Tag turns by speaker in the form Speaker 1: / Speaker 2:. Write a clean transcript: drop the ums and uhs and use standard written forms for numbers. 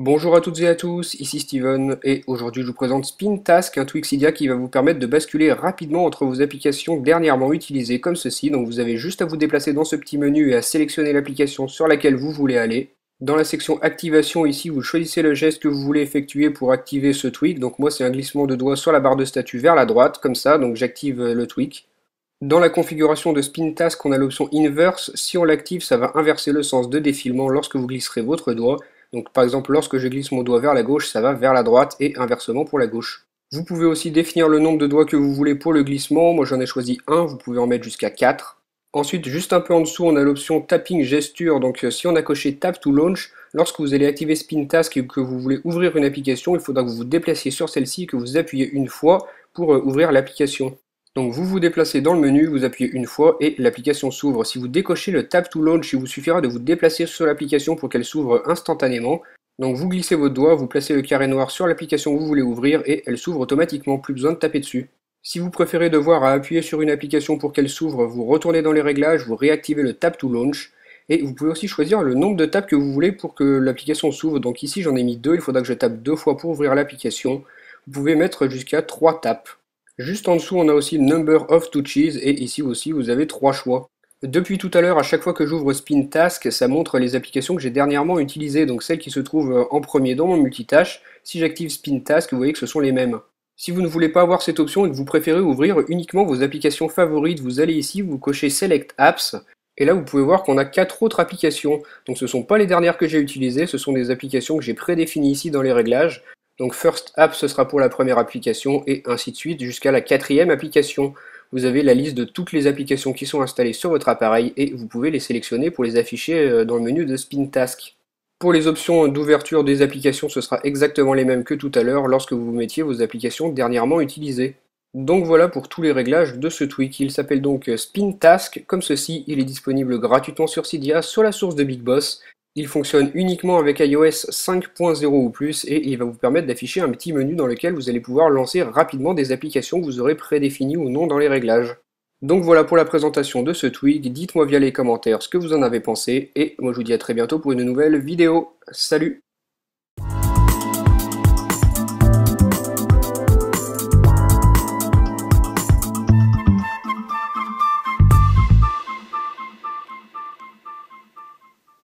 Speaker 1: Bonjour à toutes et à tous, ici Steven et aujourd'hui je vous présente SpinTask, un Twixidia qui va vous permettre de basculer rapidement entre vos applications dernièrement utilisées comme ceci. Donc vous avez juste à vous déplacer dans ce petit menu et à sélectionner l'application sur laquelle vous voulez aller. Dans la section activation ici, vous choisissez le geste que vous voulez effectuer pour activer ce tweak. Donc moi c'est un glissement de doigt sur la barre de statut vers la droite, comme ça, donc j'active le tweak. Dans la configuration de SpinTask, on a l'option Inverse. Si on l'active, ça va inverser le sens de défilement lorsque vous glisserez votre doigt. Donc par exemple, lorsque je glisse mon doigt vers la gauche, ça va vers la droite et inversement pour la gauche. Vous pouvez aussi définir le nombre de doigts que vous voulez pour le glissement. Moi j'en ai choisi un, vous pouvez en mettre jusqu'à 4. Ensuite, juste un peu en dessous, on a l'option Tapping Gesture. Donc si on a coché Tap to Launch, lorsque vous allez activer SpinTask et que vous voulez ouvrir une application, il faudra que vous vous déplaciez sur celle-ci et que vous appuyez une fois pour ouvrir l'application. Donc vous vous déplacez dans le menu, vous appuyez une fois et l'application s'ouvre. Si vous décochez le Tap to Launch, il vous suffira de vous déplacer sur l'application pour qu'elle s'ouvre instantanément. Donc vous glissez votre doigt, vous placez le carré noir sur l'application que vous voulez ouvrir et elle s'ouvre automatiquement, plus besoin de taper dessus. Si vous préférez devoir appuyer sur une application pour qu'elle s'ouvre, vous retournez dans les réglages, vous réactivez le Tap to Launch et vous pouvez aussi choisir le nombre de tapes que vous voulez pour que l'application s'ouvre. Donc ici j'en ai mis 2, il faudra que je tape 2 fois pour ouvrir l'application. Vous pouvez mettre jusqu'à 3 tapes. Juste en dessous, on a aussi Number of Touches et ici aussi vous avez 3 choix. Depuis tout à l'heure, à chaque fois que j'ouvre SpinTask, ça montre les applications que j'ai dernièrement utilisées, donc celles qui se trouvent en premier dans mon multitâche. Si j'active SpinTask, vous voyez que ce sont les mêmes. Si vous ne voulez pas avoir cette option et que vous préférez ouvrir uniquement vos applications favorites, vous allez ici, vous cochez Select Apps, et là vous pouvez voir qu'on a 4 autres applications. Donc ce ne sont pas les dernières que j'ai utilisées, ce sont des applications que j'ai prédéfinies ici dans les réglages. Donc First App, ce sera pour la première application, et ainsi de suite jusqu'à la 4e application. Vous avez la liste de toutes les applications qui sont installées sur votre appareil, et vous pouvez les sélectionner pour les afficher dans le menu de SpinTask. Pour les options d'ouverture des applications, ce sera exactement les mêmes que tout à l'heure lorsque vous mettiez vos applications dernièrement utilisées. Donc voilà pour tous les réglages de ce tweak. Il s'appelle donc SpinTask, comme ceci. Il est disponible gratuitement sur Cydia, sur la source de Big Boss. Il fonctionne uniquement avec iOS 5.0 ou plus et il va vous permettre d'afficher un petit menu dans lequel vous allez pouvoir lancer rapidement des applications que vous aurez prédéfinies ou non dans les réglages. Donc voilà pour la présentation de ce tweak. Dites-moi via les commentaires ce que vous en avez pensé et moi je vous dis à très bientôt pour une nouvelle vidéo. Salut!